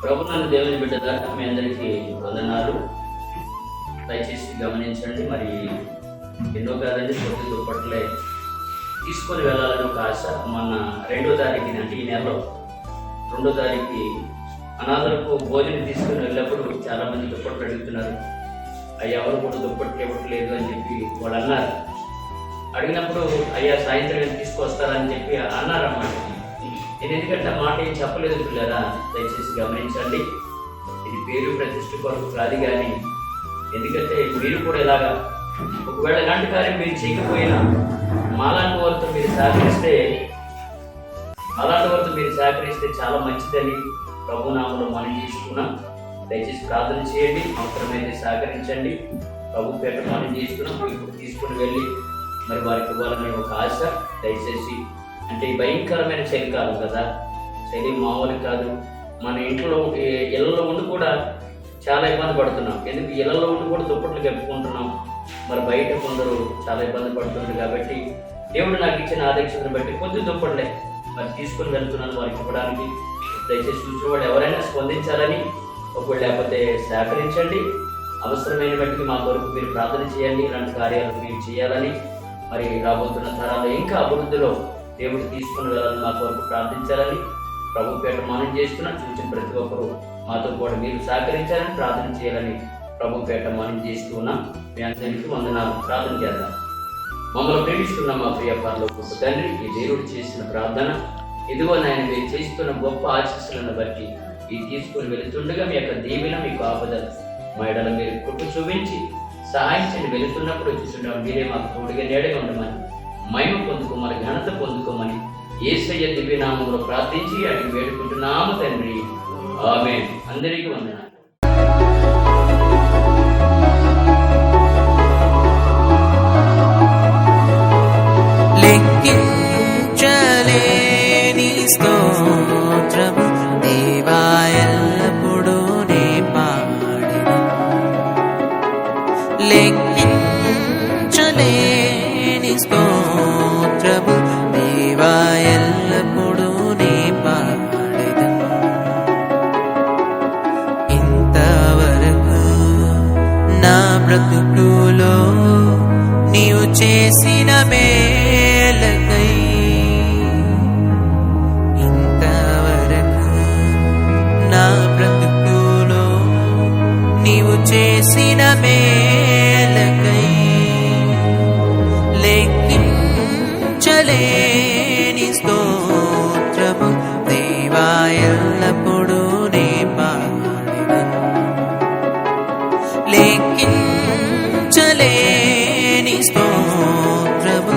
ప్రభుత్వం దేవుని బిడ్డగా మీ అందరికీ వందనాలు. దయచేసి గమనించండి. మరి ఎన్నో కాదండి, కొద్ది దుప్పట్లే తీసుకొని వెళ్ళాలని ఒక ఆశ. మొన్న 2వ తారీఖుని, అంటే ఈ నెలలో 2వ తారీఖు అనాథలకు భోజనం తీసుకుని వెళ్ళినప్పుడు చాలామంది దుప్పట్లు అడుగుతున్నారు. అయ్యా ఎవరు కూడా దుప్పట్లు ఇవ్వట్లేదు అని చెప్పి వాళ్ళు అన్నారు. అడిగినప్పుడు అయ్యా సాయంత్రం తీసుకొస్తారని చెప్పి అన్నారన్నమాట. నేను ఎందుకంటే ఆ మాట ఏం చెప్పలేదు పిల్లరా, దయచేసి గమనించండి. ఇది పేరు ప్రతిష్ఠ కొరకు కాదు, కానీ ఎందుకంటే మీరు కూడా ఇలాగా ఒకవేళ ఎలాంటి కార్యం మీరు చేయకపోయినా మాలాంటి వారితో మీరు సహకరిస్తే చాలా మంచిదని ప్రభునామములో మనం చేసుకున్నాం. దయచేసి ప్రార్థన చేయండి, అవసరమైతే సహకరించండి. ప్రభు పేట మనం చేసుకున్నాం. ఇప్పుడు తీసుకుని వెళ్ళి మరి వారికి ఇవ్వాలనే ఒక ఆశ. దయచేసి అంటే ఈ భయంకరమైన చలికాలం కదా, చలి మామూలు కాదు. మన ఇళ్ళలో ఉండి కూడా చాలా ఇబ్బంది పడుతున్నాం. ఎందుకు ఇళ్ళలో ఉండి కూడా దుప్పట్లు కప్పుకుంటున్నాం, మరి బయట కొందరు చాలా ఇబ్బంది పడుతున్నారు. కాబట్టి దేవుడు నాకు ఇచ్చిన ఆదేశాన్ని బట్టి కొద్ది దుప్పట్లే మరి తీసుకొని వెళ్తున్నాను వారికి ఇవ్వడానికి. దయచేసి చూసిన వాళ్ళు ఎవరైనా స్పందించాలని, ఒకవేళ లేకపోతే సహకరించండి. అవసరమైన బట్టి మా కొరకు మీరు ప్రార్థన చేయండి. ఇలాంటి కార్యాలు మీరు చేయాలని, మరి రాబోతున్న తరాలు ఇంకా అభివృద్ధిలో దేవుడు తీసుకుని వెళ్ళాలని మా కొరకు ప్రార్థించాలని ప్రభు పేట మనం చేస్తున్నాం. చూసిన ప్రతి ఒక్కరు మాతో కూడా మీరు సహకరించాలని, ప్రార్థన చేయాలని ప్రభు పేట మనం చేస్తూ ఉన్నాం. మీ అందరికీ వందనాలు. ప్రార్థన చేద్దాం. మమ్మల్ని ప్రేమిస్తున్న మా ప్రియ పరలోకపు తండ్రి, ఈ దేవుడు చేసిన ప్రార్థన ఇదిగో నాయన మీరు చేస్తున్న గొప్ప ఆశీస్సులను బట్టి ఈ తీసుకుని వెళుతుండగా మీ యొక్క దీవెన, మీకు ఆపదలు మా ఎడల మీరు కృప చూపించి సహాయించండి. వెళుతున్నప్పుడు చూస్తున్నాం మీరే మాకు తోడుగా నీడగా ఉండమని, మహిమ పొందుకోమని, ఘనత పొందుకోమని యేసయ్య దివ్య నామములో ప్రార్థించి అడిగి వేడుకుంటున్నాము తండ్రి. ఆమేన్. అందరికీ వందనాలు. లెక్కించలేని స్తోత్రము దేవా ఎల్లప్పుడూ నే పాడెను. లెక్కించలేని స్తోత్రము దేవా ఎల్లప్పుడూ నే పాడెను. ఇంతవరకు నా బ్రతుకులో నీవు చేసిన మేలకై, ఇంతవరకు నా బ్రతుకులో నీవు చేసిన మేలకై లెక్కించలేని స్తోత్రము దేవా ఎల్లప్పుడూ నే పాడెను. లెక్కించలేని స్తోత్రము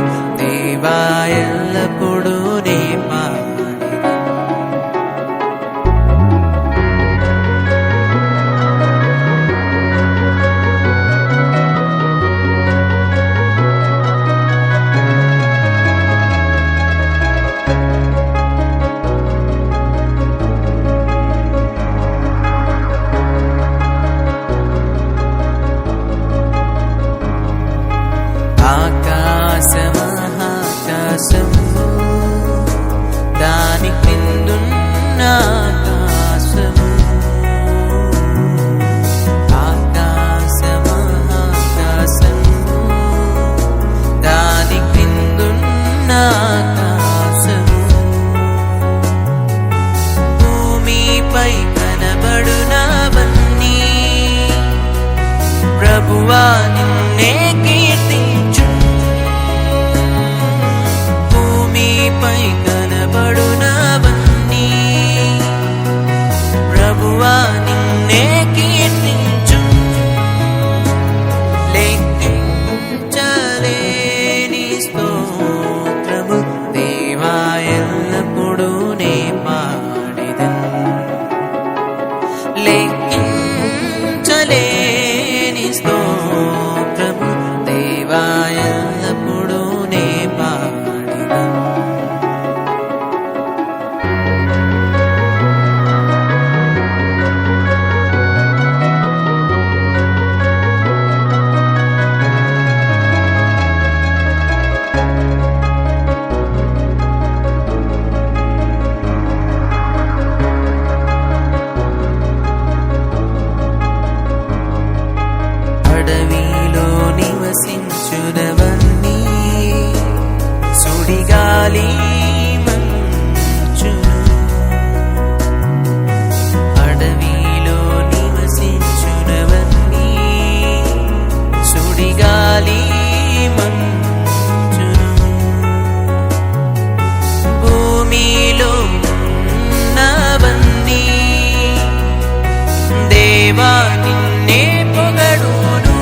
దేవా నిన్నే పొగడును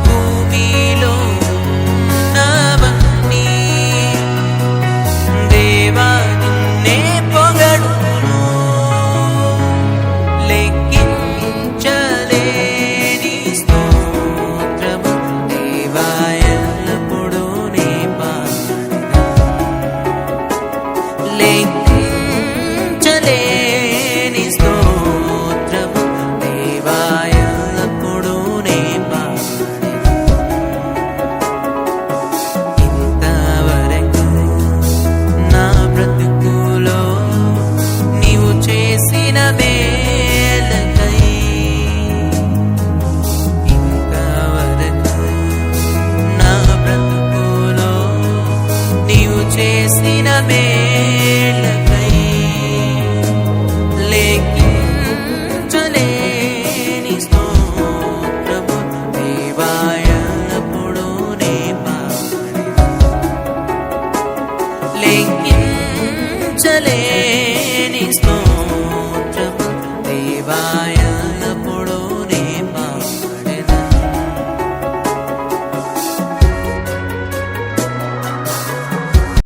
భూమిలో ఉన్నవన్నీ దేవా నిన్నే పొగడును లెక్కించలేని స్తోత్రము దేవా ఎల్లప్పుడూ నీ పాడెదను లెక్కించలేని స్తోత్రము దేవా ఎల్లప్పుడూ నీ పాడెదను ఇంతవరకు నా బ్రతుకులో నీవు చేసిన మేలకై ఇంతవరకు నా బ్రతుకులో నీవు చేసిన మేలకై లెక్కించలేని స్తోత్రము దేవా ఎల్లప్పుడూ నీ పాడెదను లెక్కించలేని